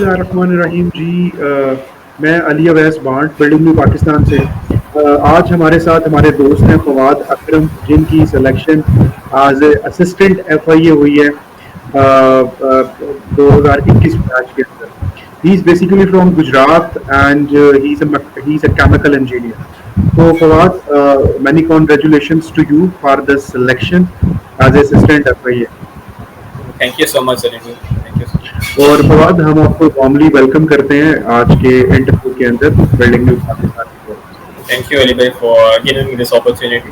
रहीम जी। मैं अली अवैस बांट building new Pakistan से। आज हमारे साथ हमारे दोस्त हैं फवाद अकरम, जिनकी सिलेक्शन एज असिस्टेंट FIA हुई है 2021 बैच के अंदर। He is basically from Gujarat and he is a chemical engineer. तो Fawad, many congratulations to you for the selection as assistant FIA। Thank you so much Anil, thank you so much. और फवाद, हम आपको warmly welcome करते हैं आज के इंटरव्यू के अंदर बिल्डिंग न्यू पाकिस्तान की तरफ थैंक यू अली भाई for giving me this opportunity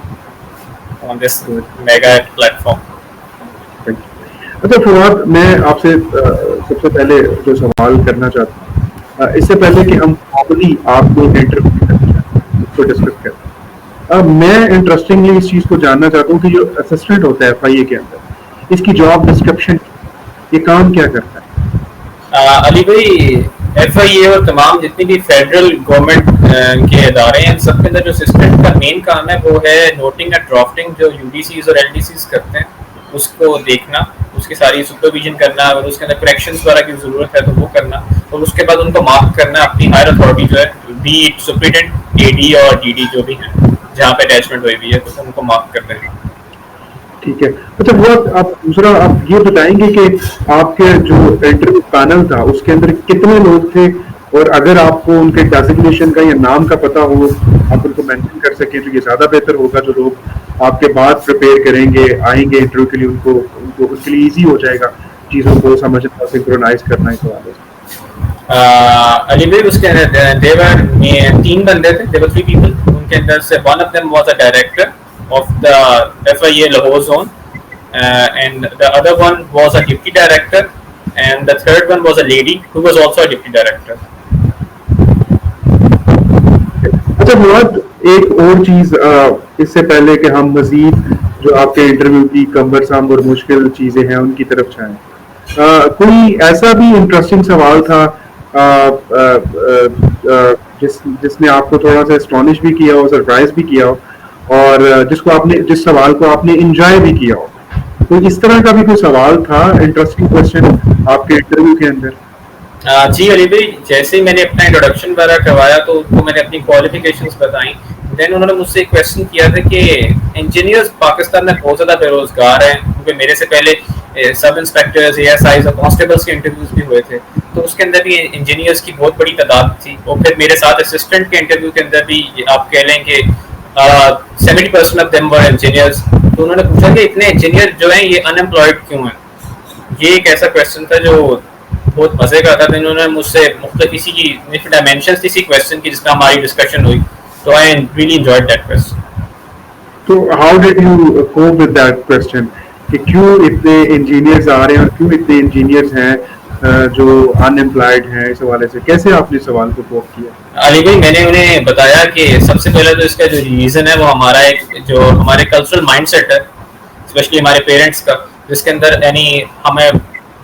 on this से। Mega platform. Thank you. अच्छा फवाद, मैं आपसे सबसे पहले जो सवाल करना चाहता हूँ, इससे पहले कि हम फॉर्मली आपको इंटरव्यू करें, इसको डिस्कस करें, मैं इंटरेस्टिंगली इस चीज़ को जानना चाहता हूँ कि जो असिस्टेंट होता है FIA के अंदर, इसकी जॉब डिस्क्रिप्शन, ये काम क्या करता है? अली भाई, FIA और तमाम जितनी भी फेडरल गवर्नमेंट के अदारे हैं, सबके अंदर जो असिस्टेंट का मेन काम है वो है नोटिंग एंड ड्राफ्टिंग। जो UDCs और LDCs करते हैं उसको देखना, उसकी सारी सुपरविजन करना, अगर उसके अंदर करेक्शंस वगैरह की जरूरत है तो वो करना, और उसके बाद उनको मार्क करना अपनी हायर अथॉरिटी जो है, बी इट सुप्रिटेंडेंट, AD और DD जो भी है, जहाँ पे अटैचमेंट हुई हुई है तो उनको मार्क कर देना। ठीक है। अच्छा वो आप दूसरा आप ये बताएंगे कि आपके जो इंटरव्यू पैनल था उसके अंदर कितने लोग थे, और अगर आपको उनके डेजिग्नेशन का या नाम का पता हो, आप उनको मेंशन कर सकें तो ये ज़्यादा बेहतर होगा। जो लोग आपके बाद प्रिपेयर करेंगे, आएंगे इंटरव्यू के लिए, उनको उनको उसके लिए ईजी हो जाएगा चीज़ों को समझना, सिंक्रोनाइज करना इस हवाले से। अली भाई, उसके अंदर देवर में 3 बंदे थे, देवर 3 पीपल। उनके अंदर से one of them was a director of the FIA Lahore zone, and the other one was a deputy director, and the third one was a lady who was also a deputy director. अच्छा मुराद, एक और चीज़, इससे पहले कि हम मजीद जो आपके interview की कमरसाम और मुश्किल चीज़ें हैं उनकी तरफ जाएं, कोई ऐसा भी इंटरेस्टिंग सवाल था जिसने आपको थोड़ा सा एस्टॉनिश भी किया हो, सरप्राइज भी किया हो, और जिस सवाल को आपने इंजॉय भी किया हो? तो इस तरह का भी कोई सवाल था, इंटरेस्टिंग क्वेश्चन आपके इंटरव्यू के अंदर? जी अली भाई, जैसे ही मैंने अपना इंट्रोडक्शन वगैरह करवाया तो उनको मैंने अपनी क्वालिफिकेशंस बताई। देन उन्होंने मुझसे एक क्वेश्चन किया था कि इंजीनियर्स पाकिस्तान में बहुत ज़्यादा बेरोजगार हैं, क्योंकि मेरे से पहले सब इंस्पेक्टर्स, ASIs और कॉन्स्टेबल्स के इंटरव्यूज भी हुए थे, तो उसके अंदर भी इंजीनियर्स की बहुत बड़ी तादाद थी। और फिर मेरे साथ असिस्टेंट के इंटरव्यू के अंदर भी आप कह लें कि 70% ऑफ देम वर इंजीनियर्स। तो उन्होंने पूछा कि इतने इंजीनियर जो हैं ये अनएम्प्लॉयड क्यों हैं। ये एक ऐसा क्वेश्चन था जो बहुत मजे का था। तो इन्होंने मुझसे मुख्तलिफ इसी की डायमेंशंस इसी क्वेश्चन की जिसका हमारी डिस्कशन हुई, तो I really enjoyed that question. तो how did you cope with that question कि क्यों इतने इंजीनियर्स आ रहे हैं और क्यों इतने इंजीनियर्स हैं जो अनएम्प्लॉयड हैं? इस हवाले से कैसे आपने सवाल को कोप किया? अली भाई, मैंने उन्हें बताया कि सबसे पहले तो इसका जो रीज़न है वो हमारा एक जो हमारे कल्चरल माइंडसेट है, स्पेशली हमारे पेरेंट्स का, जिसके अंदर यानी हमें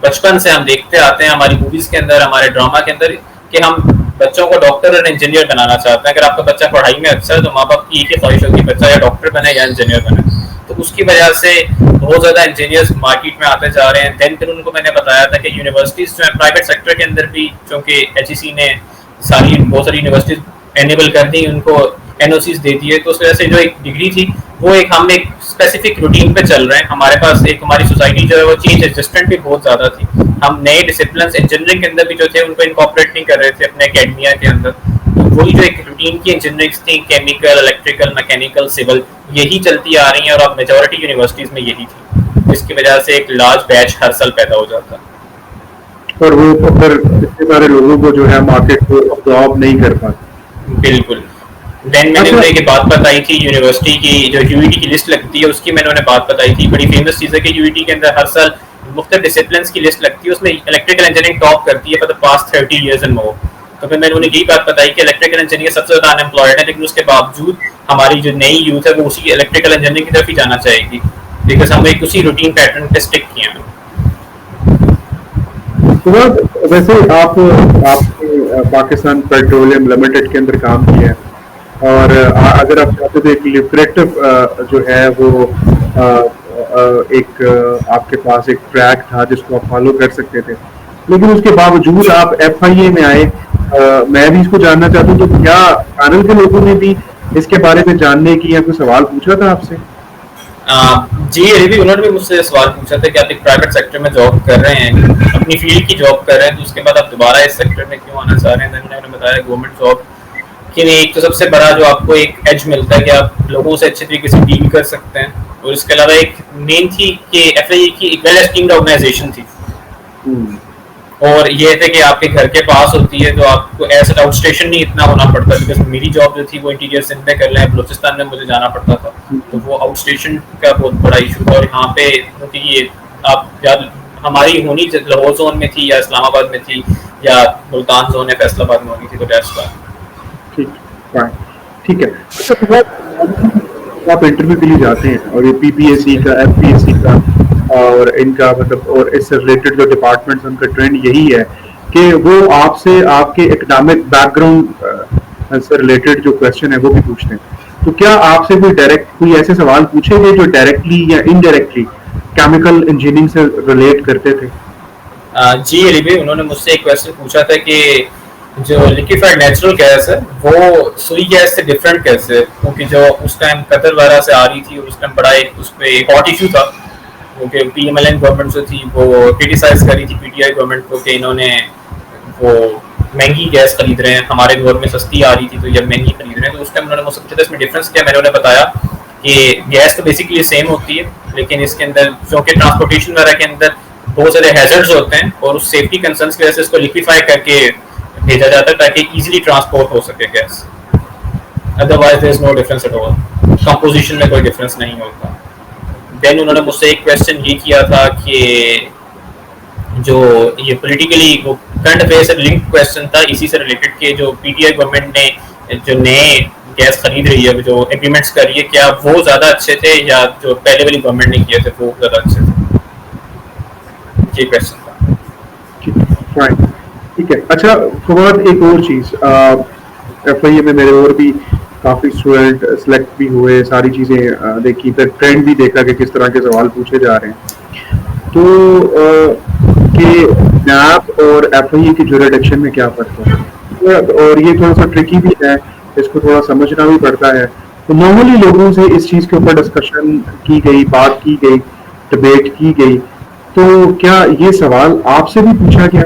बचपन से हम देखते आते हैं हमारी मूवीज़ के अंदर, हमारे ड्रामा के अंदर, कि हम बच्चों को डॉक्टर और इंजीनियर बनाना चाहते हैं। अगर आपका बच्चा पढ़ाई में अच्छा है तो माँ बाप की एक ही ख्वाहिश होगी बच्चा या डॉक्टर बने या इंजीनियर बने। तो उसकी वजह से बहुत ज़्यादा इंजीनियर्स मार्केट में आते जा रहे हैं। देन फिर उनको मैंने बताया था कि यूनिवर्सिटीज़ जो है प्राइवेट सेक्टर के अंदर भी, क्योंकि HEC ने बहुत सारी यूनिवर्सिटीज एनेबल कर दी, उनको NOCs दे दिए, तो उस वजह से जो एक डिग्री थी वो एक हम एक स्पेसिफिक रूटीन पे चल रहे हैं। हमारे पास एक हमारी सोसाइटी जो है वो चेंज रेजिस्टेंट भी बहुत ज़्यादा थी। हम नए डिसिप्लिन इंजीनियरिंग के अंदर भी जो थे उनको इनकॉर्पोरेट नहीं कर रहे थे अपने एकेडमिया के अंदर। तो वही जो एक रूटीन की इंजीनियरिंग थी, केमिकल, इलेक्ट्रिकल, मैकेनिकल, सिविल, यही चलती आ रही है, और अब मेजोरिटी यूनिवर्सिटीज़ में यही थी, जिसकी वजह से एक लार्ज बैच हर साल पैदा हो जाता। और वो फिर इतने सारे लोगों को जो है मार्केट को अब्जॉर्ब नहीं कर पाते। बिल्कुल। देन मैंने अच्छा, उन्हें एक बात बताई थी, यूनिवर्सिटी की जो UET की लिस्ट लगती है उसकी मैंने उन्हें बात बताई थी। बड़ी फेमस चीज़ है कि UET के अंदर हर साल मुख्तलिफ डिसिप्लिन की लिस्ट लगती है, उसमें इलेक्ट्रिकल इंजीनियरिंग टॉप करती है for the past 30 years and more. तो फिर मैंने उन्हें यही बात बताई कि इलेक्ट्रिकल इंजीनियर सबसे ज़्यादा अनएम्प्लॉयड है, लेकिन उसके बावजूद हमारी जो नई यूथ है वो उसी इलेक्ट्रिकल इंजीनियरिंग की तरफ ही जाना चाहेगी, बिकॉज हम एक उसी रूटीन पैटर्न पे स्टिक किए हैं। तो वैसे आपने पाकिस्तान पेट्रोलियम लिमिटेड के अंदर काम किया है, और अगर आप चाहते तो एक लिबरेटिव जो है वो एक आपके पास एक ट्रैक था जिसको आप फॉलो कर सकते थे। लेकिन उसके बावजूद आप FIA में आए। मैं भी इसको जानना चाहता हूँ, तो क्या पैनल के लोगों ने भी इसके बारे में जानने की या कोई सवाल पूछा था आपसे? जी, अभी भी उन्होंने भी मुझसे सवाल पूछा था कि आप एक प्राइवेट सेक्टर में जॉब कर रहे हैं, अपनी फील्ड की जॉब कर रहे हैं, तो उसके बाद आप दोबारा इस सेक्टर में क्यों आना चाह रहे हैं? तो मैंने उन्हें बताया गवर्नमेंट जॉब कि नहीं, एक तो सबसे बड़ा जो आपको एक एज मिलता है कि आप लोगों से अच्छे तरीके से डील कर सकते हैं, और इसके अलावा एक मेन थी कि FIA की एक वेल एस्टीम्ड ऑर्गेनाइजेशन थी, हम्म, और ये थे कि आपके घर के पास होती है, तो आपको ऐसा आउट स्टेशन नहीं इतना होना पड़ता, बिकॉज मेरी जॉब जो थी वो इंटीरियर सिंध में कर रहे हैं, बलूचिस्तान में मुझे जाना पड़ता था, तो वो आउट स्टेशन का बहुत बड़ा इशू था। और यहाँ पे क्योंकि ये आप या हमारी होनी लाहौर जोन में थी या इस्लामाबाद में थी या मुल्तान जोन या फैसलाबाद में होनी थी, तो दैट्स व्हाई। ठीक, फाइन, ठीक है। अच्छा, तो आप इंटरव्यू के लिए जाते हैं और ये PPSC का, FPSC का और इनका मतलब और इससे रिलेटेड जो डिपार्टमेंट्स, उनका ट्रेंड यही है कि वो आपसे आपके एकेडमिक बैकग्राउंड से रिलेटेड जो क्वेश्चन है वो भी पूछते हैं। तो क्या आपसे कोई ऐसे सवाल पूछे गए जो डायरेक्टली या इनडायरेक्टली केमिकल इंजीनियरिंग से रिलेट करते थे? जी, अली भाई, उन्होंने मुझसे एक क्वेश्चन पूछा था कि जो लिक्विफाइड नेचुरल गैस है वो सुई गैस से डिफरेंट कैसे है, क्योंकि जो उस टाइम कतर वगैरह से आ रही थी और उस टाइम बड़ा एक उस पर एक हॉट इशू था, क्योंकि PMLN गवर्नमेंट जो थी वो क्रिटिसाइज कर रही थी PTI गवर्नमेंट को कि इन्होंने वो महंगी गैस खरीद रहे हैं, हमारे दौर में सस्ती आ रही थी तो जब महंगी खरीद रहे हैं, तो उस टाइम उन्होंने मुझसे पूछा था इसमें डिफरेंस क्या। मैंने उन्हें बताया कि गैस तो बेसिकली सेम होती है, लेकिन इसके अंदर क्योंकि ट्रांसपोर्टेशन वगैरह के अंदर बहुत सारे हैजर्ड्स होते हैं और उस सेफ्टी कंसर्न्स की वजह से इसको लिक्विफाई करके भेजा जाता है ताकि इजीली ट्रांसपोर्ट हो सके gas, otherwise there is no difference at all, composition में कोई डिफरेंस नहीं होता। देन उन्होंने मुझसे एक क्वेश्चन ये किया था कि जो ये पॉलिटिकली वो करंट अफेयर से लिंक्ड क्वेश्चन था, इसी से रिलेटेड के जो PTI गवर्नमेंट ने जो नए गैस खरीद रही है, जो एग्रीमेंट्स कर रही है, क्या वो ज़्यादा अच्छे थे या जो पहले वाली गवर्नमेंट ने किए थे वो ज़्यादा अच्छे थे? ये क्वेश्चन था। फाइन, ठीक है। अच्छा फवाद, एक और चीज़, FIA में मेरे और भी काफ़ी स्टूडेंट सेलेक्ट भी हुए, सारी चीज़ें देखी, फिर ट्रेंड भी देखा कि किस तरह के सवाल पूछे जा रहे हैं। तो कि NAP और FIA की जुरिडिक्शन में क्या फ़र्क है, और ये थोड़ा सा ट्रिकी भी है, इसको थोड़ा समझना भी पड़ता है। तो नॉर्मली लोगों से इस चीज़ के ऊपर डिस्कशन की गई, बात की गई, डिबेट की गई, तो क्या ये सवाल आपसे भी पूछा गया?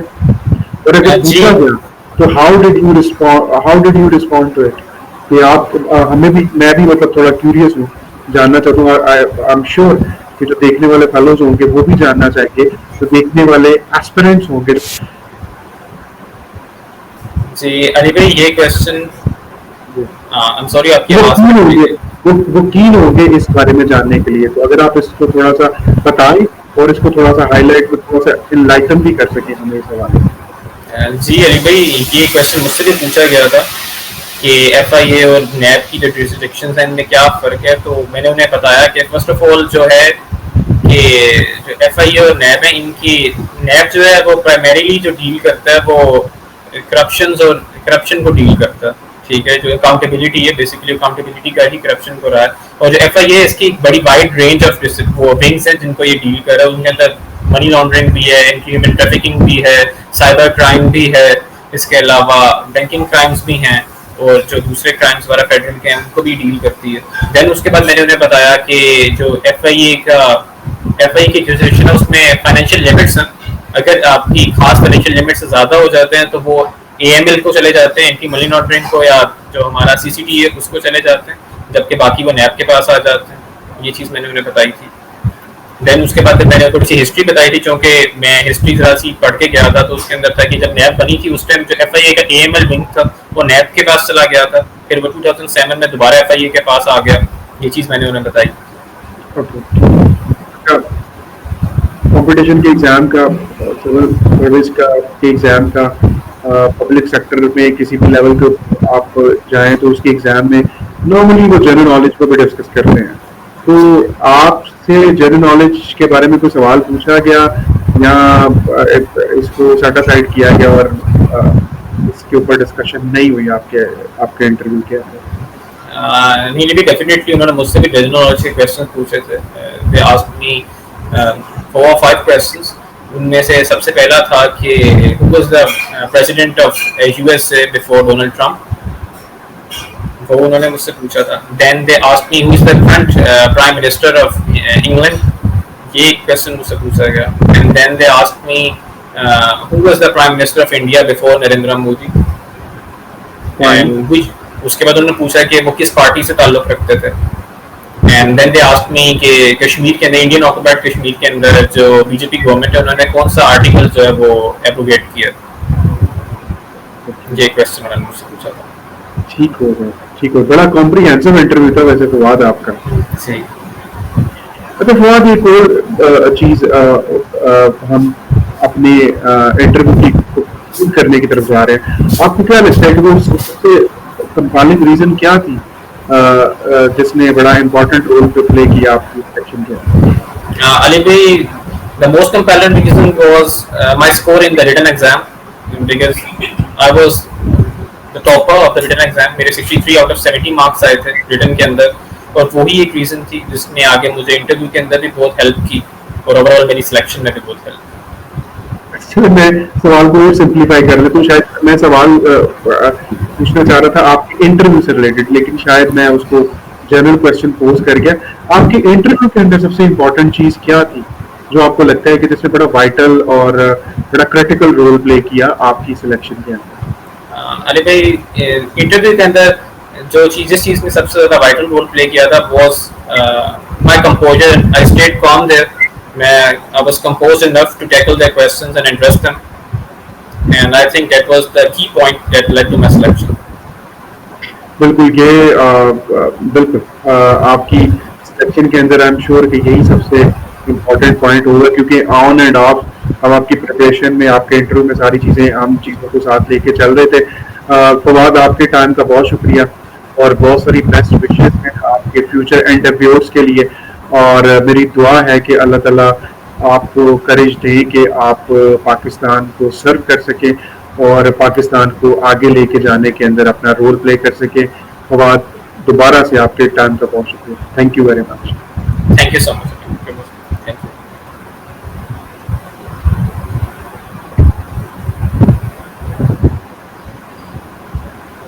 और अगर जी, पूछा गया तो how did you respond to it? कि आप हमें भी, मैं भी मतलब थोड़ा क्यूरियस हूँ, जानना चाहता हूँ। आई एम श्योर कि जो देखने वाले फेलोज होंगे वो भी जानना चाहेंगे, जो देखने वाले एस्पिरेंट्स होंगे जी अली भाई, ये क्वेश्चन आई एम सॉरी आपकी वो आवाज़ कीन कट रही होंगे, है। वो कीन होंगे इस बारे में जानने के लिए। तो अगर आप इसको थोड़ा सा बताएं और इसको थोड़ा सा हाईलाइट, थोड़ा सा इनलाइटन भी कर सकें हमें इस सवाल। जी अली भाई, ये क्वेश्चन मुझसे भी पूछा गया था कि FIA और NAP की जो जुरिस्डिक्शंस हैं इनमें क्या फ़र्क है, तो मैंने उन्हें बताया कि फर्स्ट ऑफ ऑल जो है कि जो FIA और NAP है, इनकी NAP जो है वो प्राइमरीली जो डील करता है वो करप्शन को डील करता है, ठीक है, जो अकाउंटेबिलिटी है, बेसिकली अकाउंटेबिलिटी का ही करप्शन को रहा है। और जो FIA है इसकी एक बड़ी वाइड रेंज ऑफ वो विंग्स हैं जिनको ये डील कर रहा है, उनके अंदर मनी लॉन्ड्रिंग भी है, एंटी ह्यूमन ट्रैफिकिंग भी है, साइबर क्राइम भी है, इसके अलावा बैंकिंग क्राइम्स भी हैं, और जो दूसरे क्राइम्स वगैरह फेडरल के हैं उनको भी डील करती है। देन उसके बाद मैंने उन्हें बताया कि जो FIA की जुरिस्डिक्शन है उसमें फाइनेंशियल लिमिट्स हैं, अगर आपकी खास फाइनेंशियल लिमिट्स ज़्यादा हो जाते हैं तो वो AML को चले जाते हैं, एंटी मनी लॉन्ड्रिंग को, या जो हमारा CCT है उसको चले जाते हैं, जबकि बाकी वो NAP के पास आ जाते हैं। ये चीज़ मैंने उन्हें बताई थी। देन उसके बाद मैंने थोड़ी सी हिस्ट्री बताई थी, क्योंकि मैं हिस्ट्री जरा सी पढ़ के गया था, तो उसके अंदर था कि जब NAP बनी थी उस टाइम जो FIA का AML विंग था वो NAP के पास चला गया था, फिर वो 2007 में दोबारा FIA के पास आ गया। ये चीज़ मैंने उन्हें बताई। कंपटीशन के एग्जाम का, सिविल सर्विस का के एग्जाम का, पब्लिक सेक्टर में किसी भी लेवल के आप जाएं तो उसके एग्जाम में नॉर्मली वो जनरल नॉलेज को भी डिस्कस करते हैं। तो आपसे जनरल नॉलेज के बारे में कोई सवाल पूछा गया या इसको सेट असाइड किया गया और इसके ऊपर डिस्कशन नहीं हुई आपके आपके इंटरव्यू के अंदर? नहीं, भी डेफिनेटली उन्होंने मुझसे भी जनरल नॉलेज के क्वेश्चन पूछे थे। They asked me 4 or 5 questions, उनमें से सबसे पहला था कि who was the president of USA before Donald Trump, वो उन्होंने मुझसे पूछा था. Then they asked me who is the current prime minister of England, ये एक क्वेश्चन मुझसे पूछा गया. And then they asked me who was the prime minister of India before Narendra Modi, and which, उसके बाद उन्होंने पूछा कि वो किस पार्टी से ताल्लुक रखते थे. And then they asked me कि कश्मीर के अंदर, इंडियन ऑक्युपाइड कश्मीर के अंदर जो बीजेपी गवर्नमेंट है उन्होंने कौन सा आर्टिकल जो है वो एब्रोगेट किया. ये क्वेश्चन उन्होंने मुझसे पूछा था. ठीक हो गया, ठीक हो. बड़ा कॉम्प्रिहेंसिव इंटरव्यू था वैसे फवाद आपका. सही. अच्छा फवाद, एक और चीज हम अपने इंटरव्यू की करने की तरफ जा रहे हैं. आपको क्या लगता है कि वो सबसे कंपाइलिंग रीजन क्या थी जिसने बड़ा इम्पोर्टेंट रोल प्ले किया आपकी सिलेक्शन के? Ali bhai, the most compelling reason was my score in the written exam, because I was the topper of the written exam. मेरे 63 out of 70 मार्क्स आए थे written के अंदर, और वही एक रीजन थी जिसने आगे मुझे इंटरव्यू के अंदर भी बहुत हेल्प की और ओवरऑल मेरी सिलेक्शन में भी बहुत हेल्प. मैं सवाल को और सिंप्लीफाई कर लेता हूँ. शायद मैं सवाल पूछना चाह रहा था आपके इंटरव्यू से रिलेटेड, लेकिन शायद मैं उसको जनरल क्वेश्चन पोज कर गया. आपके इंटरव्यू के अंदर सबसे इम्पोर्टेंट चीज क्या थी जो आपको लगता है कि जिसने बड़ा वाइटल और बड़ा क्रिटिकल रोल प्ले किया आपकी सिलेक्शन के अंदर? अली भाई, इंटरव्यू के अंदर जो जिस चीज ने सबसे ज्यादा वाइटल रोल प्ले किया था was my composure. I stayed calm there. I was composed enough to tackle their questions and address them, and I think that was the key point that led to my selection. बिल्कुल, ये बिल्कुल आपकी selection के अंदर I am sure कि यही सबसे important point होगा, क्योंकि ऑन एंड ऑफ हम आपकी प्रिपरेशन में, आपके इंटरव्यू में सारी चीज़ें, हम चीज़ों को साथ लेके चल रहे थे. फवाद, आपके टाइम का बहुत शुक्रिया और बहुत सारी बेस्ट विशेस हैं आपके फ्यूचर इंटरव्यूज के लिए, और मेरी दुआ है कि अल्लाह ताला आपको करेज दे कि आप पाकिस्तान को सर्व कर सकें और पाकिस्तान को आगे लेके जाने के अंदर अपना रोल प्ले कर सकें. फवाद, दोबारा से आपके टाइम का बहुत शुक्रिया. Thank you very much. Thank you so much.